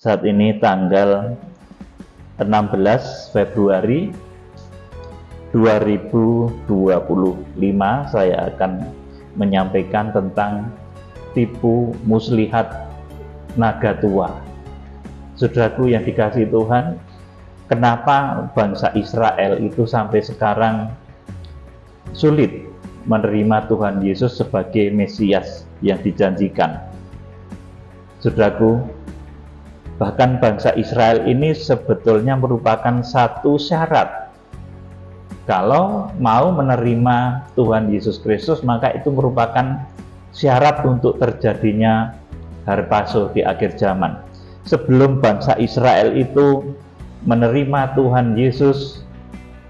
Saat ini tanggal 16 Februari 2025, saya akan menyampaikan tentang tipu muslihat naga tua. Saudaraku yang dikasihi Tuhan, kenapa bangsa Israel itu sampai sekarang sulit menerima Tuhan Yesus sebagai Mesias yang dijanjikan? Saudaraku, bahkan bangsa Israel ini sebetulnya merupakan satu syarat. Kalau mau menerima Tuhan Yesus Kristus, maka itu merupakan syarat untuk terjadinya harpazo di akhir zaman. Sebelum bangsa Israel itu menerima Tuhan Yesus,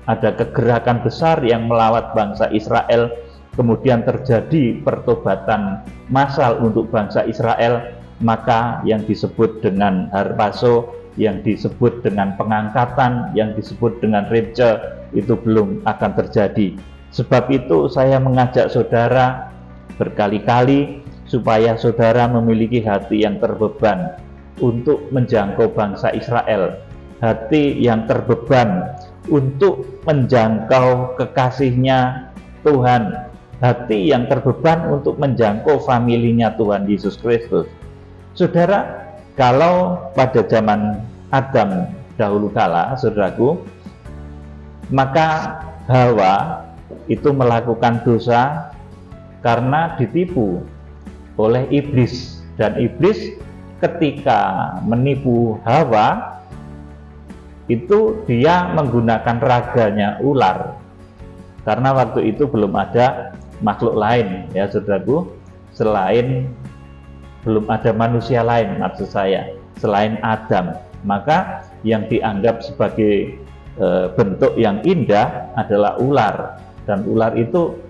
ada kegerakan besar yang melawat bangsa Israel, kemudian terjadi pertobatan massal untuk bangsa Israel, maka yang disebut dengan harpazo, yang disebut dengan pengangkatan, yang disebut dengan repce, itu belum akan terjadi. Sebab itu saya mengajak saudara berkali-kali supaya saudara memiliki hati yang terbeban untuk menjangkau bangsa Israel, hati yang terbeban untuk menjangkau kekasihnya Tuhan, hati yang terbeban untuk menjangkau familinya Tuhan Yesus Kristus. Saudara, kalau pada zaman Adam dahulu kala, saudaraku, maka Hawa itu melakukan dosa karena ditipu oleh iblis, dan iblis ketika menipu Hawa itu dia menggunakan raganya ular, karena waktu itu belum ada makhluk lain, ya saudaraku, belum ada manusia lain, maksud saya, selain Adam. Maka yang dianggap sebagai bentuk yang indah adalah ular, dan ular itu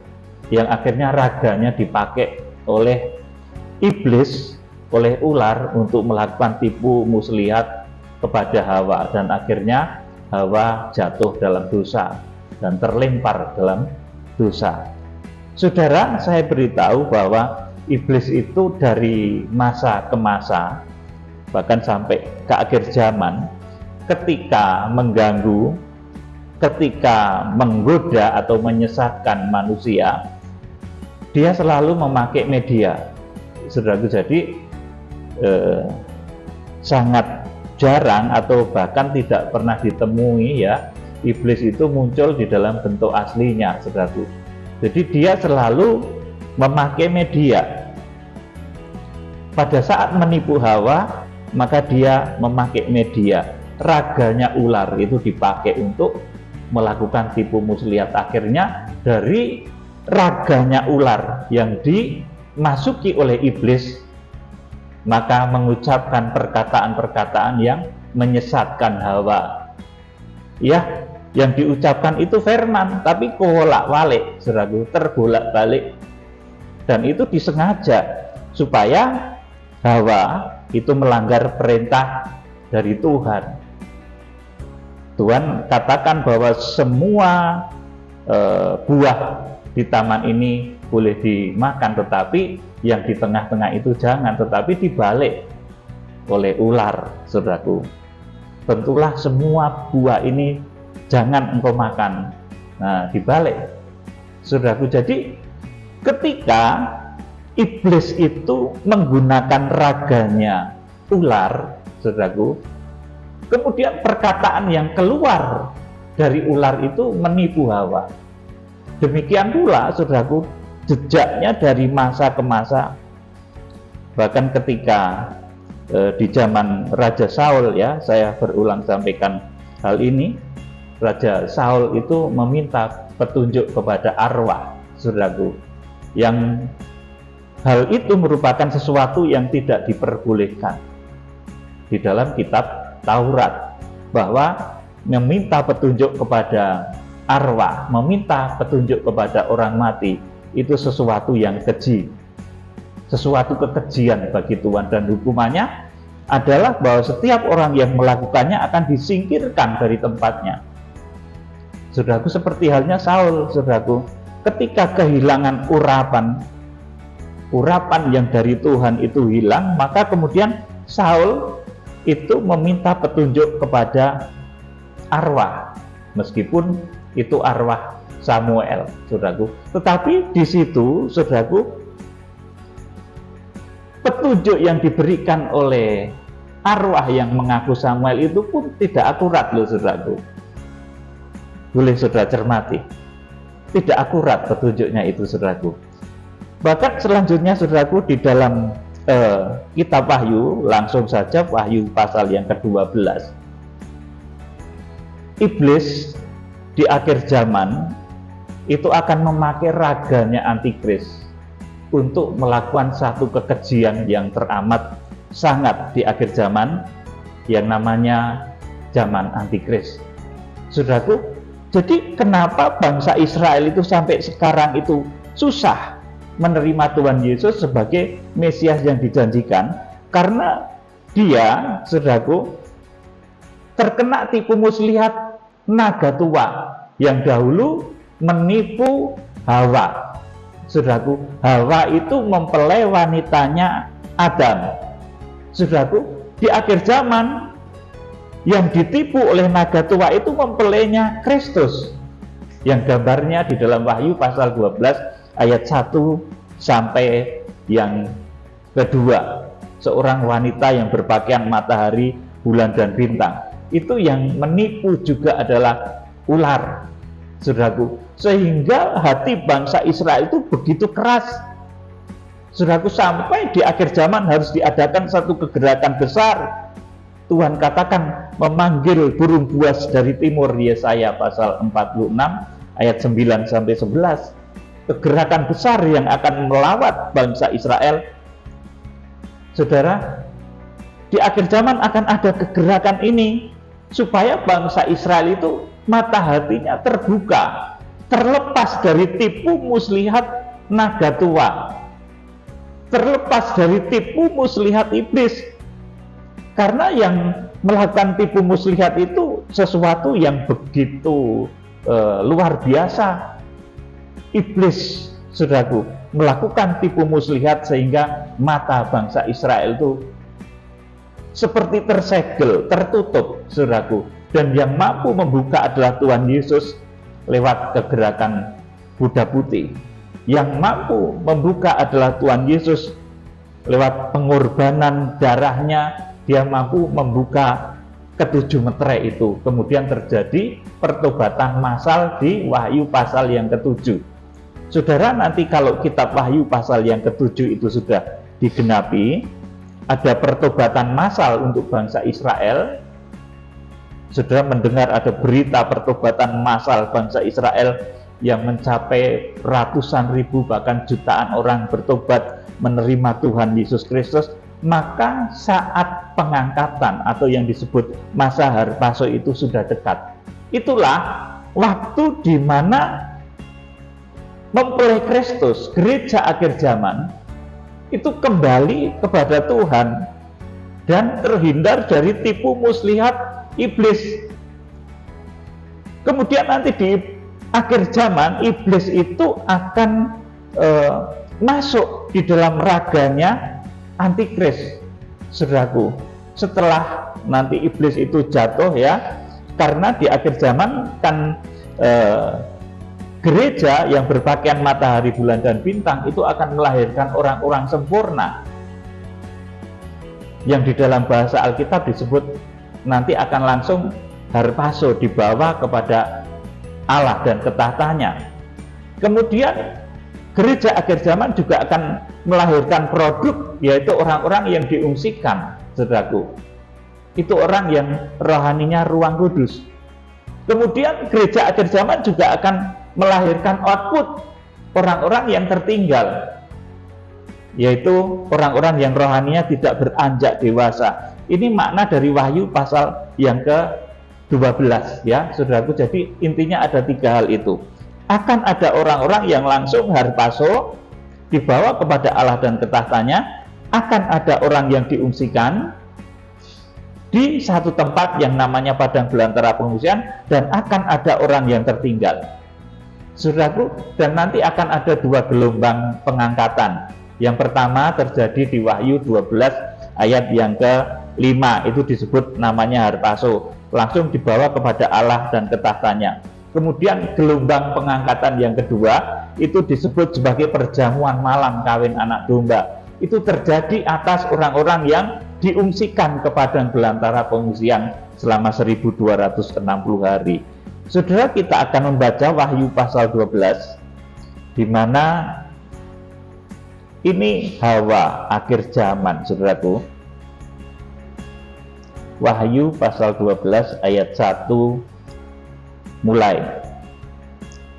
yang akhirnya raganya dipakai oleh iblis, oleh ular untuk melakukan tipu muslihat kepada Hawa, dan akhirnya Hawa jatuh dalam dosa dan terlempar dalam dosa. Saudara, saya beritahu bahwa iblis itu dari masa ke masa, bahkan sampai ke akhir zaman, ketika mengganggu, ketika menggoda atau menyesatkan manusia, dia selalu memakai media. Saudaraku, jadi sangat jarang atau bahkan tidak pernah ditemui ya iblis itu muncul di dalam bentuk aslinya, saudaraku. Jadi dia selalu memakai media. Pada saat menipu Hawa, maka dia memakai media. Raganya ular itu dipakai untuk melakukan tipu muslihat. Akhirnya dari raganya ular yang dimasuki oleh iblis, maka mengucapkan perkataan-perkataan yang menyesatkan Hawa. Ya, yang diucapkan itu firman, tapi bolak-balik, saudaraku, terbolak-balik. Dan itu disengaja supaya Hawa itu melanggar perintah dari Tuhan. Tuhan katakan bahwa semua buah di taman ini boleh dimakan, tetapi yang di tengah-tengah itu jangan, tetapi dibalik oleh ular, saudaraku. Tentulah semua buah ini jangan engkau makan. Nah, dibalik, saudaraku. Jadi ketika iblis itu menggunakan raganya ular, saudaraku, kemudian perkataan yang keluar dari ular itu menipu Hawa. Demikian pula, saudaraku, jejaknya dari masa ke masa. Bahkan ketika di zaman Raja Saul, ya, saya berulang sampaikan hal ini, Raja Saul itu meminta petunjuk kepada arwah, saudaraku, yang hal itu merupakan sesuatu yang tidak diperbolehkan di dalam kitab Taurat, bahwa meminta petunjuk kepada arwah, meminta petunjuk kepada orang mati, itu sesuatu yang keji, sesuatu kekejian bagi Tuhan, dan hukumannya adalah bahwa setiap orang yang melakukannya akan disingkirkan dari tempatnya. Saudaraku, seperti halnya Saul, saudaraku, ketika kehilangan urapan yang dari Tuhan itu hilang, maka kemudian Saul itu meminta petunjuk kepada arwah, meskipun itu arwah Samuel, saudaraku. Tetapi di situ, saudaraku, petunjuk yang diberikan oleh arwah yang mengaku Samuel itu pun tidak akurat loh, saudaraku. Boleh saudara cermati, tidak akurat petunjuknya itu, saudaraku. Bahkan selanjutnya, saudaraku, di dalam kitab Wahyu, langsung saja Wahyu pasal yang ke-12, iblis di akhir zaman itu akan memakai raganya antikris untuk melakukan satu kekejian yang teramat sangat di akhir zaman, yang namanya zaman antikris. Saudaraku, jadi kenapa bangsa Israel itu sampai sekarang itu susah menerima Tuhan Yesus sebagai Mesias yang dijanjikan? Karena dia, saudaraku, terkena tipu muslihat naga tua yang dahulu menipu Hawa. Saudaraku, Hawa itu mempelai wanitanya Adam. Saudaraku, di akhir zaman yang ditipu oleh naga tua itu mempelainya Kristus, yang gambarnya di dalam Wahyu pasal 12 ayat 1 sampai yang kedua, seorang wanita yang berpakaian matahari, bulan, dan bintang. Itu yang menipu juga adalah ular, saudaraku. Sehingga hati bangsa Israel itu begitu keras, saudaraku, sampai di akhir zaman harus diadakan satu kegerakan besar. Tuhan katakan memanggil burung buas dari timur, Yesaya pasal 46 ayat 9 sampai 11. Kegerakan besar yang akan melawat bangsa Israel. Saudara, di akhir zaman akan ada kegerakan ini supaya bangsa Israel itu mata hatinya terbuka, terlepas dari tipu muslihat naga tua, terlepas dari tipu muslihat iblis. Karena yang melakukan tipu muslihat itu sesuatu yang begitu luar biasa. Iblis, saudaraku, melakukan tipu muslihat sehingga mata bangsa Israel itu seperti tersegel, tertutup, saudaraku. Dan yang mampu membuka adalah Tuhan Yesus lewat kegerakan Buddha putih. Yang mampu membuka adalah Tuhan Yesus lewat pengorbanan darahnya. Dia mampu membuka ketujuh meterai itu. Kemudian terjadi pertobatan massal di Wahyu pasal yang ke-7. Saudara, nanti kalau kitab Wahyu pasal yang ke-7 itu sudah digenapi, ada pertobatan massal untuk bangsa Israel. Saudara mendengar ada berita pertobatan massal bangsa Israel yang mencapai ratusan ribu bahkan jutaan orang bertobat menerima Tuhan Yesus Kristus. Maka saat pengangkatan atau yang disebut masa harpaso itu sudah dekat. Itulah waktu di mana mempelai Kristus, gereja akhir zaman, itu kembali kepada Tuhan dan terhindar dari tipu muslihat iblis. Kemudian nanti di akhir zaman, iblis itu akan masuk di dalam raganya antikris, saudaraku. Setelah nanti iblis itu jatuh, ya, karena di akhir zaman kan gereja yang berpakaian matahari, bulan, dan bintang itu akan melahirkan orang-orang sempurna yang di dalam bahasa Alkitab disebut nanti akan langsung harpaso, dibawa kepada Allah dan ketahtanya. Kemudian gereja akhir zaman juga akan melahirkan produk, yaitu orang-orang yang diungsikan, saudaraku. Itu orang yang rohaninya ruang kudus. Kemudian gereja akhir zaman juga akan melahirkan output, orang-orang yang tertinggal, yaitu orang-orang yang rohaninya tidak beranjak dewasa. Ini makna dari Wahyu pasal yang ke-12, ya, saudaraku. Jadi intinya ada tiga hal itu. Akan ada orang-orang yang langsung harpaso, dibawa kepada Allah dan ketahtanya. Akan ada orang yang diungsikan di satu tempat yang namanya padang belantara pengungsian, dan akan ada orang yang tertinggal, saudaraku. Dan nanti akan ada dua gelombang pengangkatan. Yang pertama terjadi di Wahyu 12 ayat yang ke-15. 5 itu disebut namanya harpaso, langsung dibawa kepada Allah dan ke tahtanya. Kemudian gelombang pengangkatan yang kedua itu disebut sebagai perjamuan malam kawin anak domba. Itu terjadi atas orang-orang yang diungsikan ke padang belantara pengungsian selama 1260 hari. Saudara, kita akan membaca Wahyu pasal 12, di mana ini Hawa akhir zaman, saudaraku. Wahyu pasal 12 ayat 1 mulai.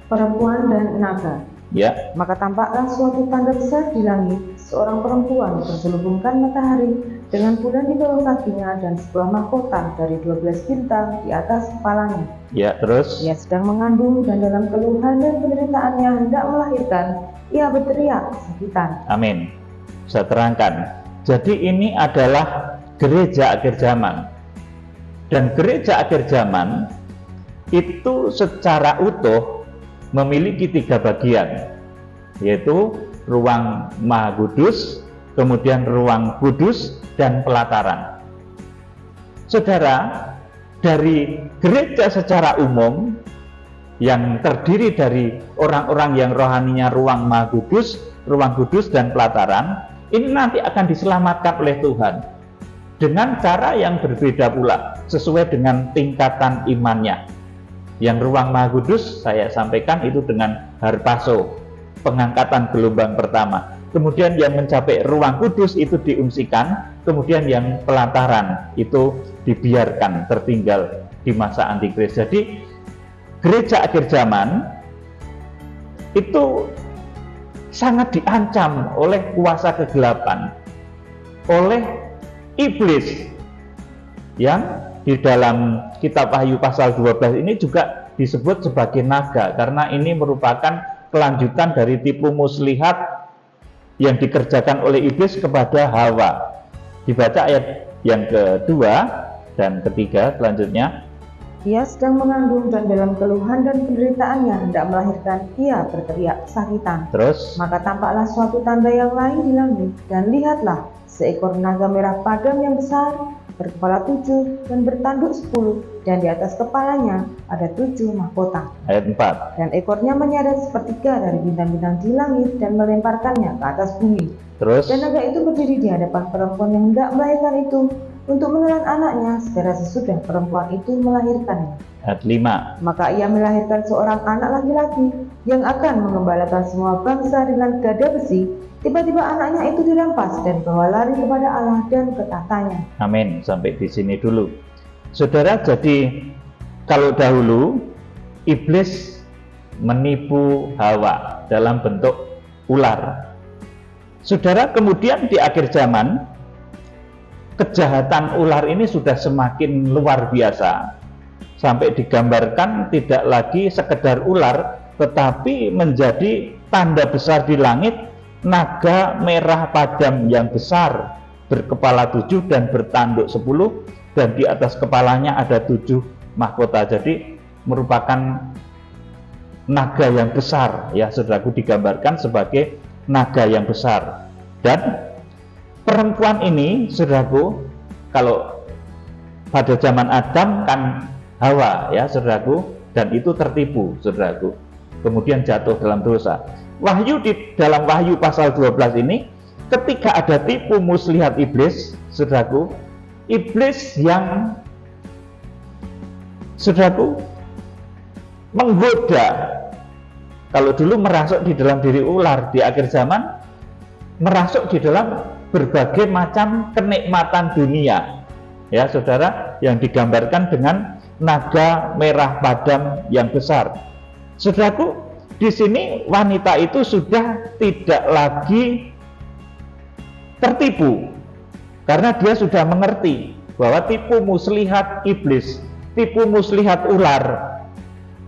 Perempuan dan naga. Ya, Maka tampaklah suatu tanda besar di langit, seorang perempuan berselubungkan matahari dengan bulan di bawah kakinya dan sebuah mahkota dari 12 bintang di atas kepalanya. ya, terus. Ia sedang mengandung dan dalam keluhan dan penderitaannya hendak melahirkan, ia berteriak kesakitan. Amin. Saya terangkan. Jadi ini adalah gereja akhir zaman. Dan gereja akhir zaman itu secara utuh memiliki 3 bagian, yaitu ruang Maha Kudus, kemudian ruang kudus, dan pelataran. Saudara, dari gereja secara umum yang terdiri dari orang-orang yang rohaninya ruang Maha Kudus, ruang kudus, dan pelataran, ini nanti akan diselamatkan oleh Tuhan dengan cara yang berbeda pula, sesuai dengan tingkatan imannya. Yang ruang Maha Kudus saya sampaikan itu dengan harpaso, pengangkatan gelombang pertama. Kemudian yang mencapai ruang kudus itu diungsikan, kemudian yang pelataran itu dibiarkan tertinggal di masa antikris. Jadi gereja akhir zaman itu sangat diancam oleh kuasa kegelapan, oleh iblis, yang di dalam kitab Wahyu pasal 12 ini juga disebut sebagai naga, karena ini merupakan kelanjutan dari tipu muslihat yang dikerjakan oleh iblis kepada Hawa. Dibaca ayat yang kedua dan ketiga selanjutnya. Ia sedang mengandung dan dalam keluhan dan penderitaannya hendak melahirkan, ia berteriak kesakitan. Terus, Maka tampaklah suatu tanda yang lain di langit, dan lihatlah seekor naga merah padam yang besar, berkepala 7 dan bertanduk 10, dan di atas kepalanya ada 7 mahkota. ayat 4. Dan ekornya menyadap sepertiga dari bintang-bintang di langit dan melemparkannya ke atas bumi. Terus, Dan naga itu berdiri di hadapan perempuan yang hendak melahirkan itu untuk menelan anaknya segera sesudah perempuan itu melahirkannya. ayat 5. Maka ia melahirkan seorang anak laki-laki yang akan mengembalakan semua bangsa dengan gada besi. Tiba-tiba anaknya itu dirampas dan dibawa lari kepada Allah dan ke tahtanya. Amin. Sampai di sini dulu. Saudara, jadi kalau dahulu iblis menipu Hawa dalam bentuk ular. Saudara, kemudian di akhir zaman kejahatan ular ini sudah semakin luar biasa, sampai digambarkan tidak lagi sekedar ular, tetapi menjadi tanda besar di langit, naga merah padam yang besar, berkepala 7 dan bertanduk 10, dan di atas kepalanya ada 7 mahkota. Jadi merupakan naga yang besar, ya saudaraku, digambarkan sebagai naga yang besar. Dan perempuan ini, saudaraku, kalau pada zaman Adam kan Hawa, ya saudaraku, dan itu tertipu, saudaraku, kemudian jatuh dalam dosa. Wahyu di dalam Wahyu pasal 12 ini, ketika ada tipu muslihat iblis, saudaraku, iblis yang, saudaraku, menggoda. Kalau dulu merasuk di dalam diri ular, di akhir zaman merasuk di dalam berbagai macam kenikmatan dunia, ya saudara, yang digambarkan dengan naga merah padam yang besar. Saudaraku, di sini wanita itu sudah tidak lagi tertipu, karena dia sudah mengerti bahwa tipu muslihat iblis, tipu muslihat ular,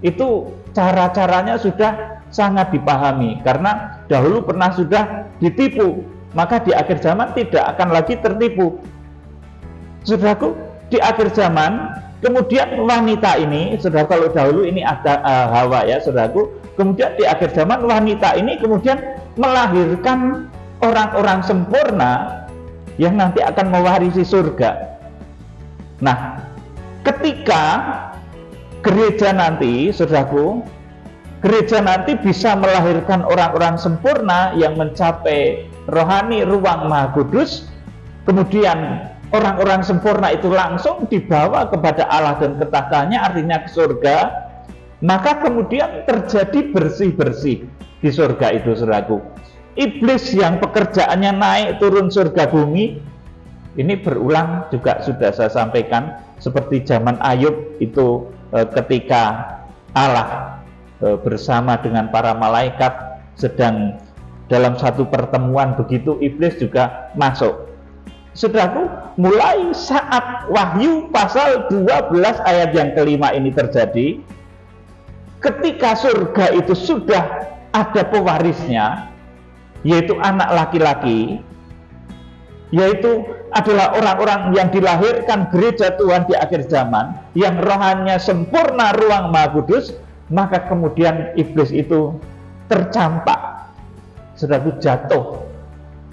itu cara-caranya sudah sangat dipahami, karena dahulu pernah sudah ditipu, maka di akhir zaman tidak akan lagi tertipu. Saudaraku, di akhir zaman kemudian wanita ini, saudara, kalau dahulu ini ada Hawa, ya saudaraku, kemudian di akhir zaman wanita ini kemudian melahirkan orang-orang sempurna yang nanti akan mewarisi surga. Nah, ketika gereja nanti, saudaraku, gereja nanti bisa melahirkan orang-orang sempurna yang mencapai rohani ruang Maha Kudus, kemudian orang-orang sempurna itu langsung dibawa kepada Allah dan ketahtanya, artinya ke surga, maka kemudian terjadi bersih-bersih di surga itu, saudaraku. Iblis yang pekerjaannya naik turun surga bumi, ini berulang juga sudah saya sampaikan, seperti zaman Ayub itu ketika Allah bersama dengan para malaikat sedang dalam satu pertemuan, begitu iblis juga masuk. Saudaraku, mulai saat Wahyu pasal 12 ayat yang kelima ini terjadi, ketika surga itu sudah ada pewarisnya, yaitu anak laki-laki, yaitu adalah orang-orang yang dilahirkan gereja Tuhan di akhir zaman, yang rohannya sempurna ruang Maha Kudus, maka kemudian iblis itu tercampak, saudaraku, jatuh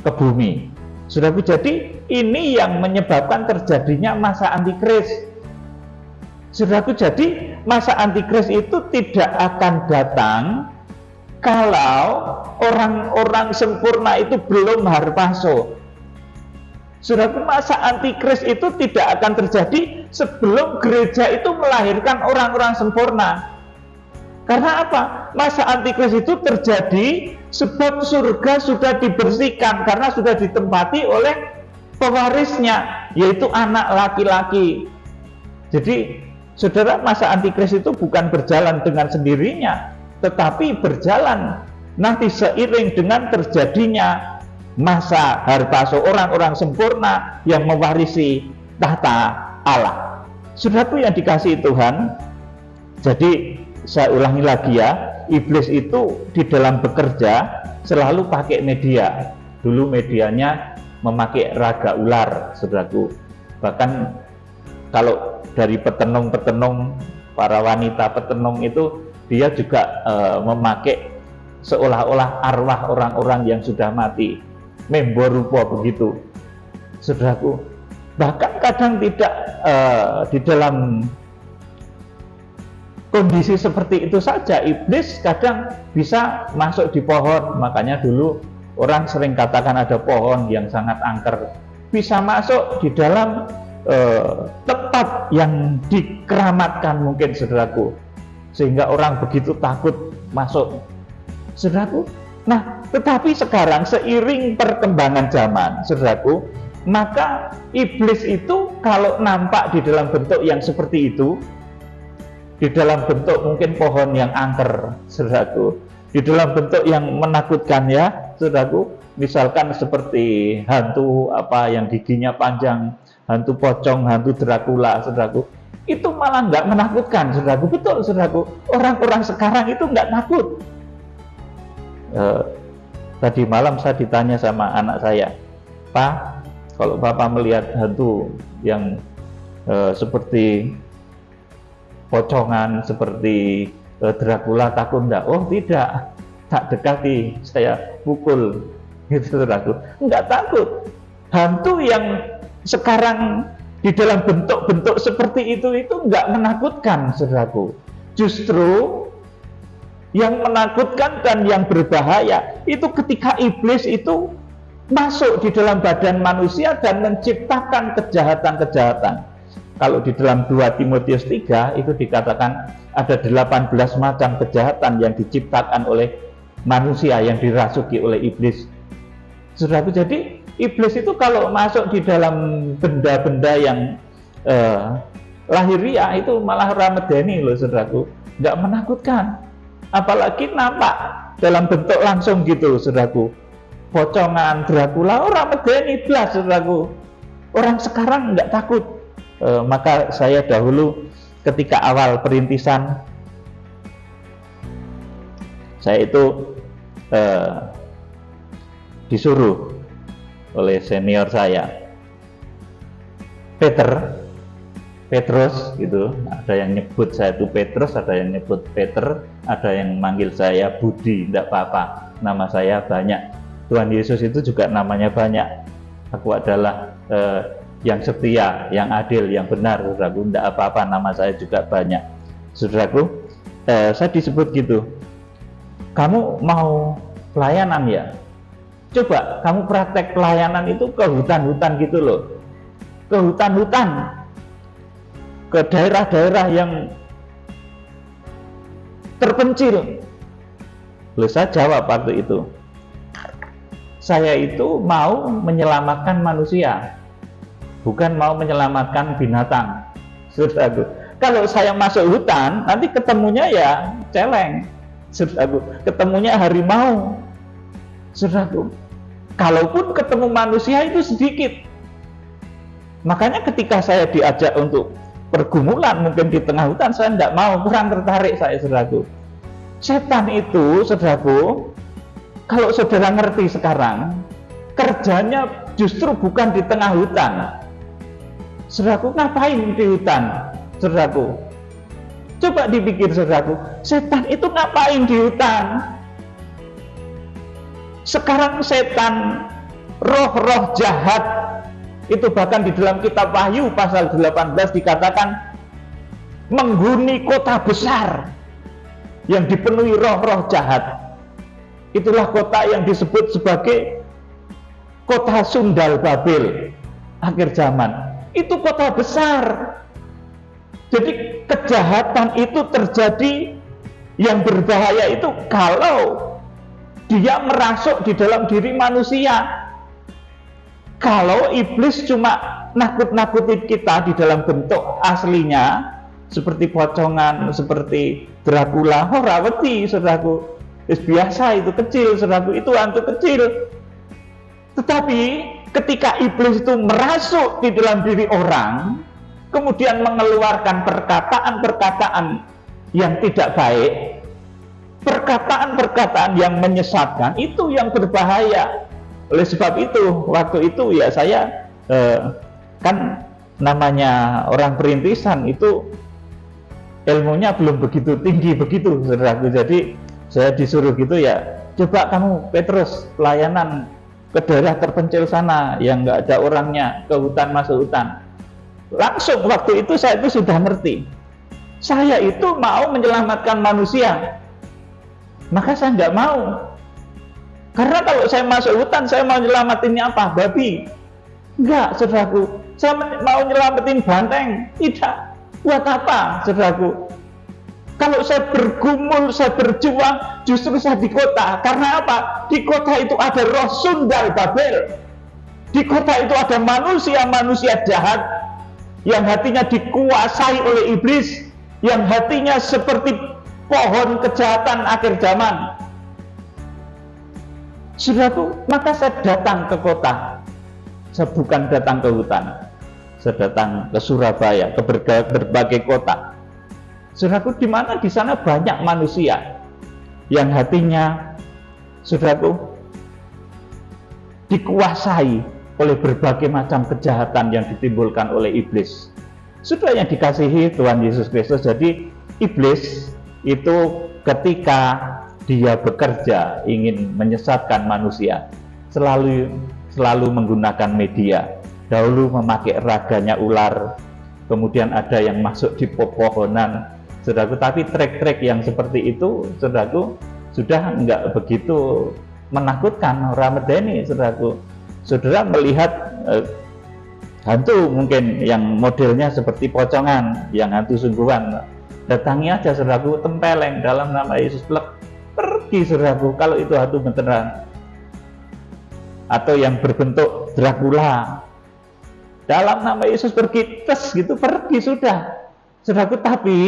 ke bumi. Saudaraku, jadi ini yang menyebabkan terjadinya masa antikris. Saudaraku, jadi masa antikris itu tidak akan datang kalau orang-orang sempurna itu belum harpaso. Saudaraku, masa antikris itu tidak akan terjadi sebelum gereja itu melahirkan orang-orang sempurna. Karena apa? Masa antikris itu terjadi sebab surga sudah dibersihkan karena sudah ditempati oleh pewarisnya, yaitu anak laki-laki. Jadi, saudara, masa antikris itu bukan berjalan dengan sendirinya, tetapi berjalan nanti seiring dengan terjadinya masa harpaso, orang-orang sempurna yang mewarisi tahta Allah. Saudaraku yang dikasihi Tuhan, jadi saya ulangi lagi ya, iblis itu di dalam bekerja selalu pakai media. Dulu medianya memakai raga ular, saudaraku. Bahkan kalau dari petenung-petenung, para wanita petenung itu, dia juga memakai seolah-olah arwah orang-orang yang sudah mati, membo rupa begitu, saudaraku. Bahkan kadang tidak di dalam kondisi seperti itu saja, iblis kadang bisa masuk di pohon. Makanya dulu orang sering katakan ada pohon yang sangat angker, bisa masuk di dalam tempat yang dikeramatkan mungkin, saudaraku, sehingga orang begitu takut masuk, saudaraku. Nah, tetapi sekarang seiring perkembangan zaman, saudaraku, maka iblis itu kalau nampak di dalam bentuk yang seperti itu, di dalam bentuk mungkin pohon yang angker, saudaraku, di dalam bentuk yang menakutkan ya, saudaraku, misalkan seperti hantu apa yang giginya panjang, hantu pocong, hantu Dracula, saudaraku, itu malah nggak menakutkan, saudaraku. Betul, saudaraku, orang-orang sekarang itu nggak takut. Tadi malam saya ditanya sama anak saya, "Pak, kalau Bapak melihat hantu yang seperti pocongan, seperti Dracula, takut enggak?" "Oh tidak, tak dekati, saya pukul," gitu, saudaraku. Enggak takut. Hantu yang sekarang di dalam bentuk-bentuk seperti itu enggak menakutkan, saudaraku. Justru yang menakutkan dan yang berbahaya itu ketika iblis itu masuk di dalam badan manusia dan menciptakan kejahatan-kejahatan. Kalau di dalam 2 Timotius 3 itu dikatakan ada 18 macam kejahatan yang diciptakan oleh manusia, yang dirasuki oleh iblis. Saudaraku, jadi iblis itu kalau masuk di dalam benda-benda yang lahiriah itu malah ramedeni loh, saudaraku, nggak menakutkan. Apalagi nampak dalam bentuk langsung gitu, saudaraku. Pocongan, Dracula, orang medeni blas, saudaraku. Orang sekarang nggak takut. Maka saya dahulu ketika awal perintisan, saya itu disuruh oleh senior saya, Petrus gitu. Ada yang nyebut saya itu Petrus, ada yang nyebut Peter, ada yang manggil saya Budi, tidak apa-apa, nama saya banyak. Tuhan Yesus itu juga namanya banyak. Aku adalah yang setia, yang adil, yang benar, saudaraku. Tidak apa-apa, nama saya juga banyak, saudaraku. Saya disebut gitu. Kamu mau pelayanan ya? Coba kamu praktek pelayanan itu ke hutan-hutan gitu loh, ke hutan-hutan, ke daerah-daerah yang terpencil. Lalu saya jawab waktu itu, saya itu mau menyelamatkan manusia, bukan mau menyelamatkan binatang, saudaraku. Kalau saya masuk hutan, nanti ketemunya ya celeng, saudaraku, ketemunya harimau, saudaraku. Kalaupun ketemu manusia itu sedikit. Makanya ketika saya diajak untuk pergumulan mungkin di tengah hutan, saya tidak mau, kurang tertarik saya, saudaraku. Setan itu, saudaraku, kalau saudara ngerti sekarang, kerjanya justru bukan di tengah hutan. Saudaraku, ngapain di hutan, saudaraku? Coba dipikir, saudaraku, setan itu ngapain di hutan? Sekarang setan, roh-roh jahat, itu bahkan di dalam kitab Wahyu pasal 18 dikatakan menghuni kota besar yang dipenuhi roh-roh jahat. Itulah kota yang disebut sebagai kota Sundal Babel akhir zaman. Itu kota besar. Jadi kejahatan itu terjadi, yang berbahaya itu kalau dia merasuk di dalam diri manusia. Kalau iblis cuma nakut-nakutin kita di dalam bentuk aslinya, seperti pocongan, seperti Dracula, rawati, saudaraku, biasa itu kecil, saudaraku, itu hantu kecil. Tetapi ketika iblis itu merasuk di dalam diri orang, kemudian mengeluarkan perkataan-perkataan yang tidak baik, perkataan-perkataan yang menyesatkan, itu yang berbahaya. Oleh sebab itu, waktu itu ya saya kan namanya orang perintisan itu ilmunya belum begitu tinggi begitu, saudaraku. Jadi saya disuruh gitu ya, coba kamu Petrus pelayanan ke daerah terpencil sana yang nggak ada orangnya, ke hutan, masuk hutan. Langsung waktu itu saya itu sudah ngerti, saya itu mau menyelamatkan manusia. Maka saya nggak mau, karena kalau saya masuk hutan, saya mau nyelamatinnya apa? Babi? Enggak, saudaraku. Saya mau nyelamatin banteng? Tidak. Buat apa, saudaraku? Kalau saya bergumul, saya berjuang, justru saya di kota. Karena apa? Di kota itu ada roh Sundal Babel. Di kota itu ada manusia-manusia jahat yang hatinya dikuasai oleh iblis, yang hatinya seperti pohon kejahatan akhir zaman. Saudaraku, maka saya datang ke kota. Saya bukan datang ke hutan. Saya datang ke Surabaya, ke berbagai kota. Saudaraku, di mana di sana banyak manusia yang hatinya, saudaraku, dikuasai oleh berbagai macam kejahatan yang ditimbulkan oleh iblis. Sudah yang dikasihi Tuhan Yesus Kristus, jadi iblis itu ketika dia bekerja ingin menyesatkan manusia, selalu menggunakan media. Dahulu memakai raganya ular, kemudian ada yang masuk di pepohonan, saudaraku. Tapi trek-trek yang seperti itu, saudaraku, sudah enggak begitu menakutkan, orang medeni, saudaraku. Saudara melihat hantu mungkin yang modelnya seperti pocongan, yang hantu sungguhan, datangi aja, saudaraku, tempeleng dalam nama Yesus, pergi, saudaraku, kalau itu hantu beneran. Atau yang berbentuk Dracula, dalam nama Yesus pergi, tes gitu, pergi sudah, saudaraku. Tapi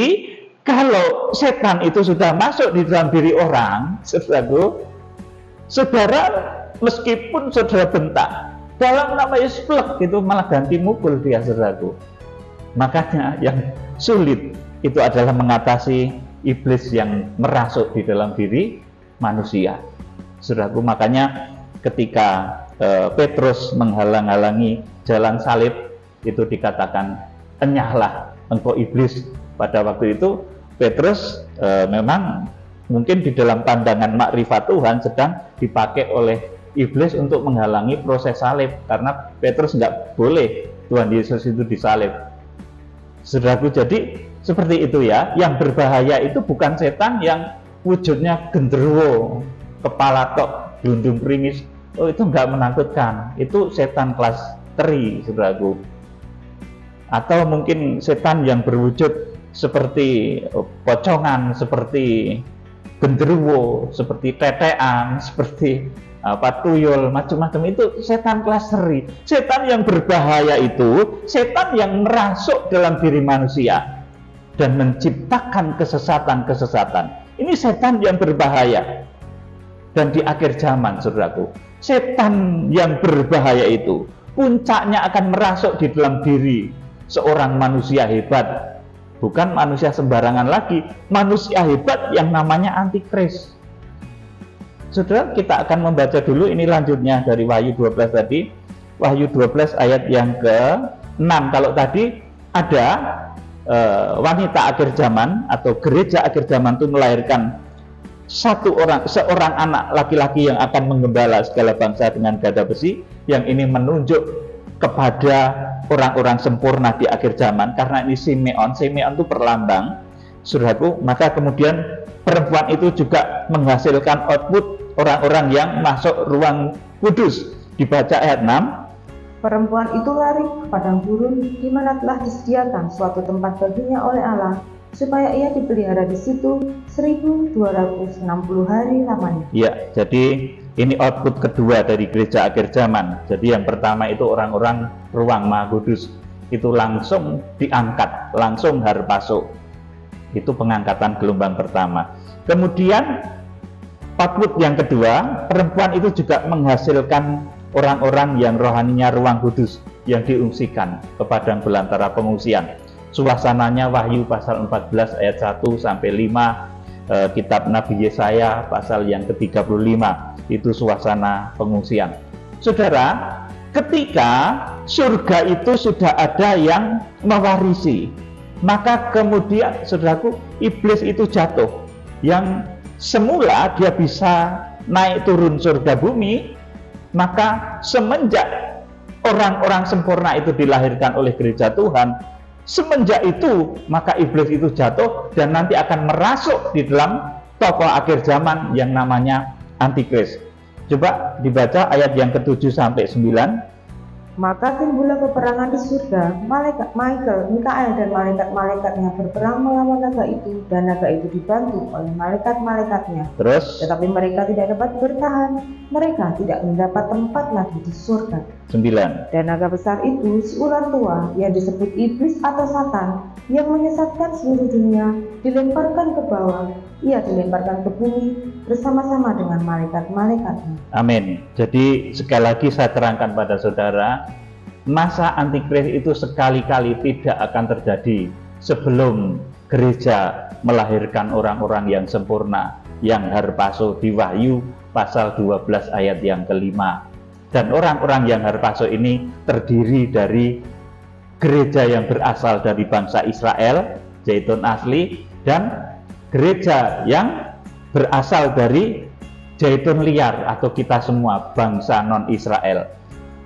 kalau setan itu sudah masuk di dalam diri orang, saudaraku, saudara meskipun saudara bentak dalam nama Yesus, gitu, malah ganti mukul dia, saudaraku. Makanya yang sulit itu adalah mengatasi iblis yang merasuk di dalam diri manusia, saudaraku. Makanya ketika Petrus menghalang-halangi jalan salib, itu dikatakan, enyahlah engkau iblis. Pada waktu itu Petrus memang mungkin di dalam pandangan makrifat Tuhan sedang dipakai oleh iblis untuk menghalangi proses salib, karena Petrus nggak boleh Tuhan Yesus itu disalib. Saudaraku, jadi seperti itu ya. Yang berbahaya itu bukan setan yang wujudnya genderuwo, kepala tok, gelundung pringis. Oh, itu enggak menakutkan. Itu setan kelas teri, saudaraku. Atau mungkin setan yang berwujud seperti pocongan, seperti genderuwo, seperti tetean, seperti tuyul, macam-macam. Itu setan kelas seri. Setan yang berbahaya itu setan yang merasuk dalam diri manusia dan menciptakan kesesatan-kesesatan. Ini setan yang berbahaya. Dan di akhir zaman, saudaraku, setan yang berbahaya itu puncaknya akan merasuk di dalam diri seorang manusia hebat. Bukan manusia sembarangan lagi, manusia hebat yang namanya antikris. Saudara, kita akan membaca dulu ini lanjutnya dari Wahyu 12 tadi. Wahyu 12 ayat yang ke-6. Kalau tadi ada wanita akhir zaman atau gereja akhir zaman itu melahirkan seorang anak laki-laki yang akan menggembala segala bangsa dengan gada besi. Yang ini menunjuk kepada orang-orang sempurna di akhir zaman, karena ini Simeon itu perlambang, saudaraku. Maka kemudian perempuan itu juga menghasilkan output orang-orang yang masuk ruang kudus. Dibaca ayat 6. Perempuan itu lari ke padang gurun, di mana telah disediakan suatu tempat baginya oleh Allah, supaya ia dipelihara di situ 1260 hari lamanya. Ya, jadi ini output kedua dari gereja akhir zaman. Jadi yang pertama itu orang-orang ruang Maha Kudus, itu langsung diangkat, langsung harpaso. Itu pengangkatan gelombang pertama. Kemudian output yang kedua, perempuan itu juga menghasilkan orang-orang yang rohaninya ruang kudus yang diungsikan ke padang belantara pengungsian. Suasananya Wahyu pasal 14 ayat 1 sampai 5, kitab Nabi Yesaya pasal yang ke-35. Itu suasana pengungsian. Saudara, ketika surga itu sudah ada yang mewarisi, maka kemudian, saudaraku, iblis itu jatuh. Yang semula dia bisa naik turun surga bumi, maka semenjak orang-orang sempurna itu dilahirkan oleh gereja Tuhan, semenjak itu maka iblis itu jatuh dan nanti akan merasuk di dalam tokoh akhir zaman yang namanya antikris. Coba dibaca ayat yang ke-7 sampai 9. Maka timbullah peperangan di surga, malaikat Mikael dan malaikat-malaikatnya berperang melawan naga itu, dan naga itu dibantu oleh malaikat-malaikatnya. Terus? Tetapi mereka tidak dapat bertahan, mereka tidak mendapat tempat lagi di surga. 9. Dan naga besar itu, si ular tua, yang disebut iblis atau Satan, yang menyesatkan seluruh dunia, dilemparkan ke bawah. Ia dilemparkan ke bumi bersama-sama dengan malaikat-malaikatnya. Amin. Jadi sekali lagi saya terangkan pada saudara, masa antikris itu sekali-kali tidak akan terjadi sebelum gereja melahirkan orang-orang yang sempurna, yang harpaso di Wahyu pasal 12 ayat yang ke-5. Dan orang-orang yang harpaso ini terdiri dari gereja yang berasal dari bangsa Israel, Zaitun asli, dan gereja yang berasal dari Zaitun liar atau kita semua bangsa non-Israel.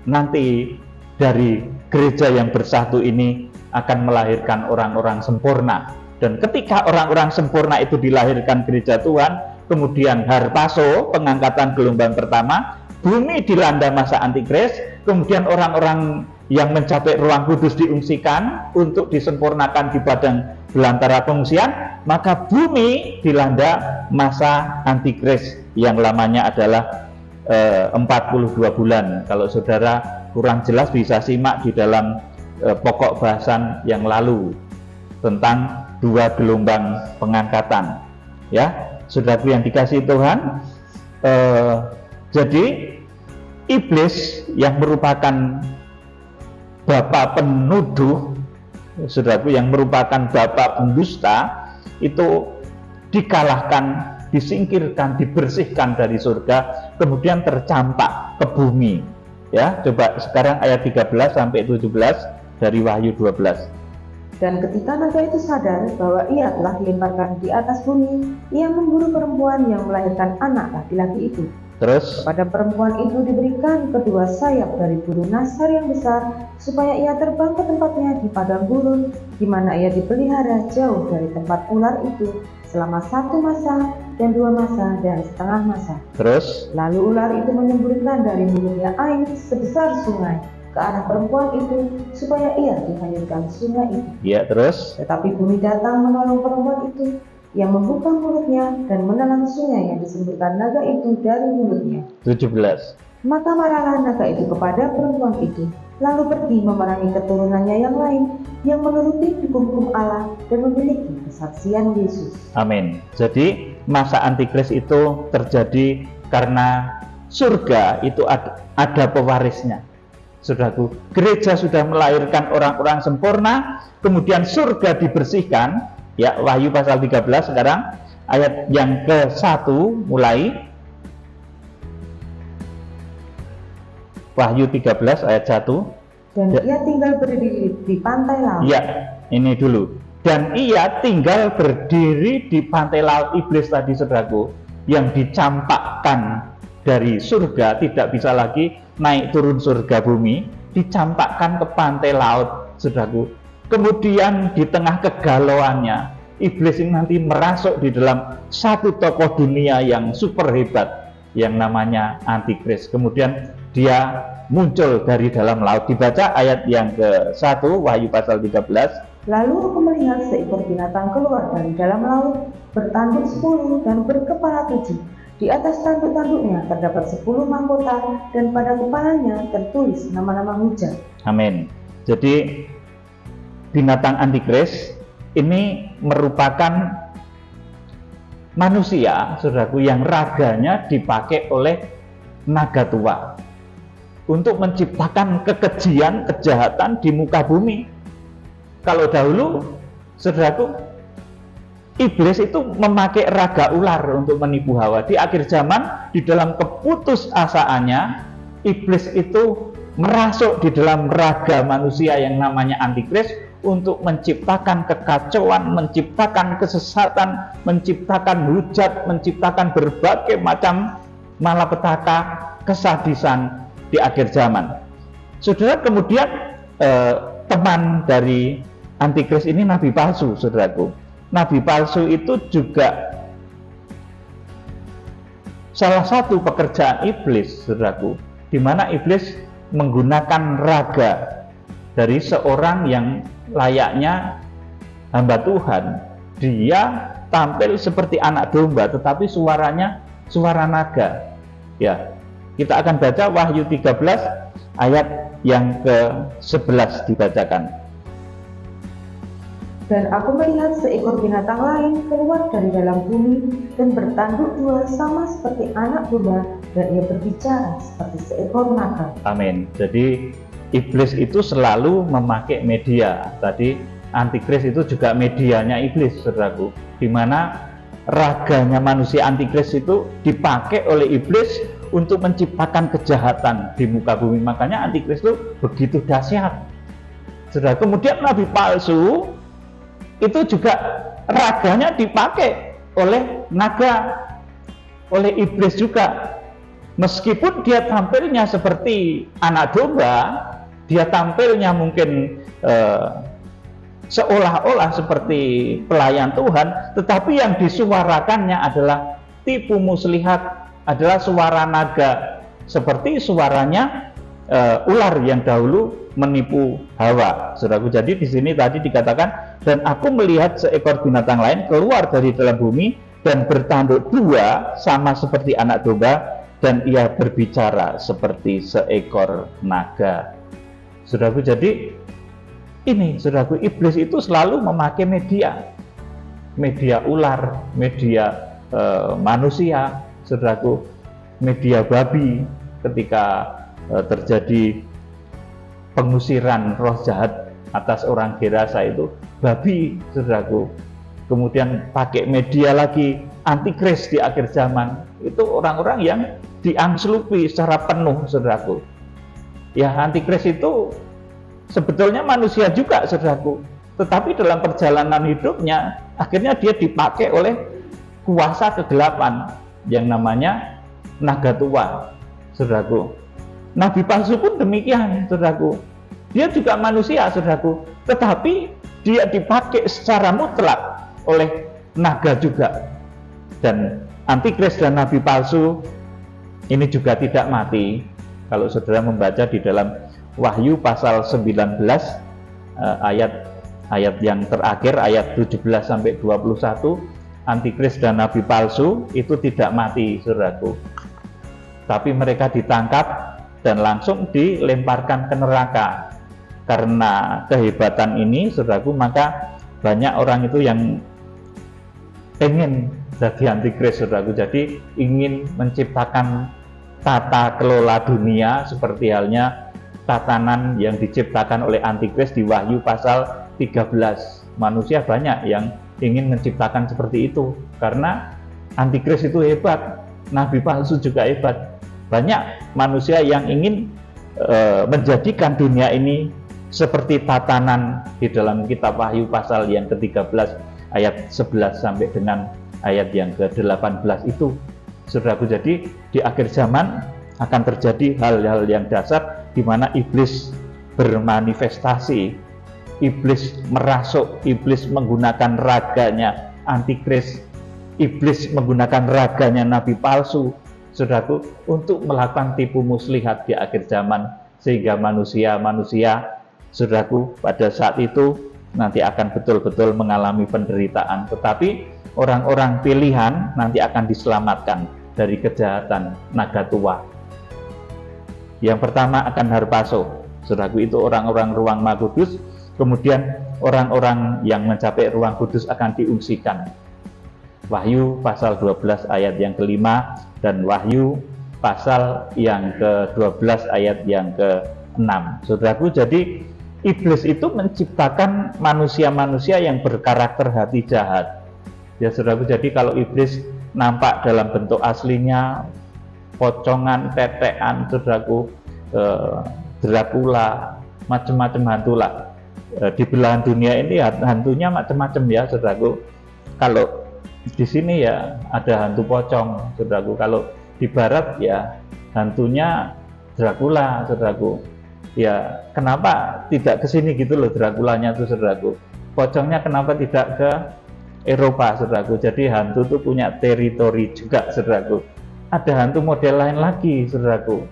Nanti dari gereja yang bersatu ini akan melahirkan orang-orang sempurna. Dan ketika orang-orang sempurna itu dilahirkan gereja Tuhan, kemudian harpaso, pengangkatan gelombang pertama, bumi dilanda masa antikris, kemudian orang-orang yang mencapai ruang kudus diungsikan untuk disempurnakan di padang belantara pengungsian, maka bumi dilanda masa antikris yang lamanya adalah 42 bulan. Kalau saudara kurang jelas bisa simak di dalam pokok bahasan yang lalu tentang 2 gelombang pengangkatan. Ya, saudaraku yang dikasihi Tuhan, jadi iblis yang merupakan bapa penuduh, saudaraku, yang merupakan bapa pendusta, itu dikalahkan, disingkirkan, dibersihkan dari surga, kemudian tercampak ke bumi. Ya, coba sekarang ayat 13 sampai 17 dari Wahyu 12. Dan ketika naga itu sadar bahwa ia telah dilemparkan di atas bumi, ia memburu perempuan yang melahirkan anak laki-laki itu, Terus Pada perempuan itu diberikan kedua sayap dari burung nasar yang besar, supaya ia terbang ke tempatnya di padang gurun, di mana ia dipelihara jauh dari tempat ular itu, selama 1 masa dan 2 masa dan setengah masa. terus Lalu ular itu menyemburkan dari mulutnya air sebesar sungai ke arah perempuan itu, supaya ia dihanyutkan sungai itu. ya terus Tetapi bumi datang menolong perempuan itu, yang membuka mulutnya dan menelan sungai yang disemburkan naga itu dari mulutnya. 17. Maka marahlah naga itu kepada perempuan itu, lalu pergi memerangi keturunannya yang lain, yang menuruti hukum-hukum Allah dan memiliki kesaksian Yesus. Amin. Jadi masa antikris itu terjadi karena surga itu ada pewarisnya. Saudaraku, gereja sudah melahirkan orang-orang sempurna, kemudian surga dibersihkan. Ya, Wahyu pasal 13 sekarang ayat yang ke-1 mulai. Wahyu 13 ayat 1. Dan ia tinggal berdiri di pantai laut. Ya, ini dulu. Dan ia tinggal berdiri di pantai laut. Iblis tadi, saudaraku, yang dicampakkan dari surga, tidak bisa lagi naik turun surga bumi, dicampakkan ke pantai laut, saudaraku. Kemudian di tengah kegalauannya, iblis ini nanti merasuk di dalam satu tokoh dunia yang super hebat, yang namanya antikris. Kemudian dia muncul dari dalam laut. Dibaca ayat yang ke-1 Wahyu pasal 13. Lalu aku melihat seekor binatang keluar dari dalam laut, bertanduk 10 dan berkepala 7. Di atas tanduk-tanduknya terdapat 10 mahkota, dan pada kepalanya tertulis nama-nama hujat. Amin. Jadi binatang antikris ini merupakan manusia, saudaraku, yang raganya dipakai oleh naga tua untuk menciptakan kekejian, kejahatan di muka bumi. Kalau dahulu, saudaraku, iblis itu memakai raga ular untuk menipu Hawa. Di akhir zaman, di dalam keputusasaannya, iblis itu merasuk di dalam raga manusia yang namanya antikris untuk menciptakan kekacauan, menciptakan kesesatan, menciptakan hujat, menciptakan berbagai macam malapetaka, kesadisan di akhir zaman. Saudara, kemudian teman dari antikris ini nabi palsu, saudaraku. Nabi palsu itu juga salah satu pekerjaan iblis, saudaraku, di mana iblis menggunakan raga dari seorang yang layaknya hamba Tuhan. Dia tampil seperti anak domba, tetapi suaranya suara naga. Ya, kita akan baca Wahyu 13 ayat yang ke-11 dibacakan. Dan aku melihat seekor binatang lain keluar dari dalam bumi dan bertanduk 2 sama seperti anak domba, dan ia berbicara seperti seekor naga. Amin. Jadi iblis itu selalu memakai media. Tadi antikris itu juga medianya iblis, saudaraku, di mana raganya manusia antikris itu dipakai oleh iblis untuk menciptakan kejahatan di muka bumi. Makanya antikris itu begitu dahsyat, saudara. Kemudian nabi palsu itu juga raganya dipakai oleh naga, oleh iblis juga. Meskipun dia tampilnya seperti anak domba, dia tampilnya mungkin seolah-olah seperti pelayan Tuhan, tetapi yang disuarakannya adalah tipu muslihat, adalah suara naga, seperti suaranya ular yang dahulu menipu Hawa, saudaraku. Jadi di sini tadi dikatakan, dan aku melihat seekor binatang lain keluar dari dalam bumi dan bertanduk 2 sama seperti anak domba, dan ia berbicara seperti seekor naga. Saudaraku, jadi ini, saudaraku, iblis itu selalu memakai media ular, media manusia, saudaraku, media babi ketika terjadi pengusiran roh jahat atas orang Gerasa itu, babi, saudaraku. Kemudian pakai media lagi antikris di akhir zaman, itu orang-orang yang diangslupi secara penuh, saudaraku. Ya, antikris itu sebetulnya manusia juga, saudaraku, tetapi dalam perjalanan hidupnya akhirnya dia dipakai oleh kuasa kegelapan yang namanya naga tua, saudaraku. Nabi palsu pun demikian, saudaraku. Dia juga manusia, saudaraku, tetapi dia dipakai secara mutlak oleh naga juga. Dan antikris dan nabi palsu ini juga tidak mati. Kalau saudara membaca di dalam Wahyu pasal 19 ayat yang terakhir, ayat 17 sampai 21, antikris dan nabi palsu itu tidak mati, saudaraku. Tapi mereka ditangkap dan langsung dilemparkan ke neraka. Karena kehebatan ini, saudaraku, maka banyak orang itu yang ingin jadi antikris, saudaraku. Jadi ingin menciptakan tata kelola dunia seperti halnya tatanan yang diciptakan oleh antikris di Wahyu pasal 13. Manusia banyak yang ingin menciptakan seperti itu karena antikris itu hebat, nabi palsu juga hebat. Banyak manusia yang ingin menjadikan dunia ini seperti tatanan di dalam kitab Wahyu pasal yang ke-13 ayat 11 sampai dengan ayat yang ke-18 itu, saudaraku. Jadi di akhir zaman akan terjadi hal-hal yang dasar di mana iblis bermanifestasi, iblis merasuk, iblis menggunakan raganya antikris, iblis menggunakan raganya nabi palsu, saudaraku, untuk melakukan tipu muslihat di akhir zaman, sehingga manusia, saudaraku, pada saat itu nanti akan betul-betul mengalami penderitaan. Tetapi orang-orang pilihan nanti akan diselamatkan dari kejahatan naga tua. Yang pertama akan harpaso, saudaraku, itu orang-orang ruang Maha Kudus. Kemudian orang-orang yang mencapai ruang kudus akan diungsikan. Wahyu pasal 12 ayat yang kelima dan Wahyu pasal yang ke-12 ayat yang ke-6. Saudaraku, jadi iblis itu menciptakan manusia-manusia yang berkarakter hati jahat. Ya, saudaraku, jadi kalau iblis nampak dalam bentuk aslinya pocongan, tetean, saudaraku, Dracula, macam-macam hantu lah. Di belahan dunia ini hantunya macam-macam ya, saudaraku. Kalau di sini ya ada hantu pocong, saudaraku. Kalau di barat ya hantunya Dracula, saudaraku. Ya, kenapa tidak ke sini gitu loh Draculanya tuh, saudaraku. Pocongnya kenapa tidak ke Eropa, saudaraku. Jadi hantu tuh punya teritori juga, saudaraku. Ada hantu model lain lagi, saudaraku.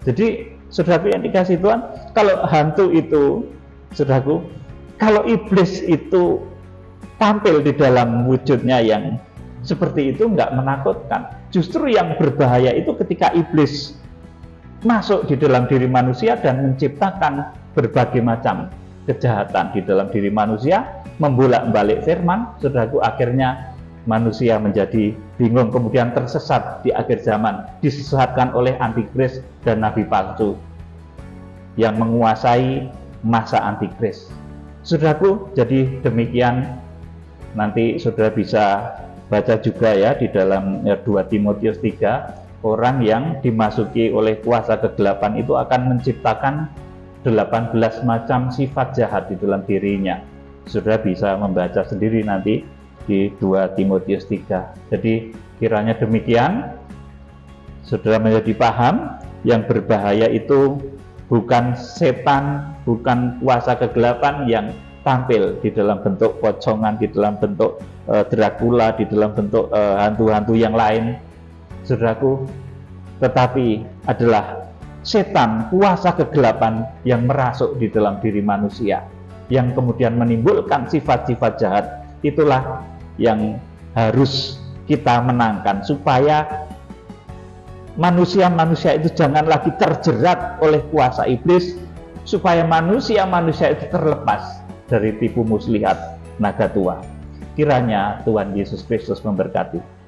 Jadi, saudaraku yang dikasih Tuhan, kalau hantu itu, saudaraku, kalau iblis itu tampil di dalam wujudnya yang seperti itu nggak menakutkan. Justru yang berbahaya itu ketika iblis masuk di dalam diri manusia dan menciptakan berbagai macam kejahatan di dalam diri manusia, membolak-balik firman, saudaraku, akhirnya manusia menjadi bingung, kemudian tersesat di akhir zaman, disesatkan oleh antikris dan nabi palsu yang menguasai masa antikris. Saudaraku, jadi demikian. Nanti saudara bisa baca juga ya di dalam 2 Timotius 3, orang yang dimasuki oleh kuasa kegelapan itu akan menciptakan 18 macam sifat jahat di dalam dirinya. Saudara bisa membaca sendiri nanti di 2 Timotius 3. Jadi kiranya demikian, saudara menjadi paham, yang berbahaya itu bukan setan, bukan kuasa kegelapan yang tampil di dalam bentuk pocongan, di dalam bentuk Dracula, di dalam bentuk hantu-hantu yang lain, saudaraku, tetapi adalah setan, kuasa kegelapan yang merasuk di dalam diri manusia, yang kemudian menimbulkan sifat-sifat jahat. Itulah yang harus kita menangkan, supaya manusia-manusia itu jangan lagi terjerat oleh kuasa iblis, supaya manusia-manusia itu terlepas dari tipu muslihat naga tua. Kiranya Tuhan Yesus Kristus memberkati.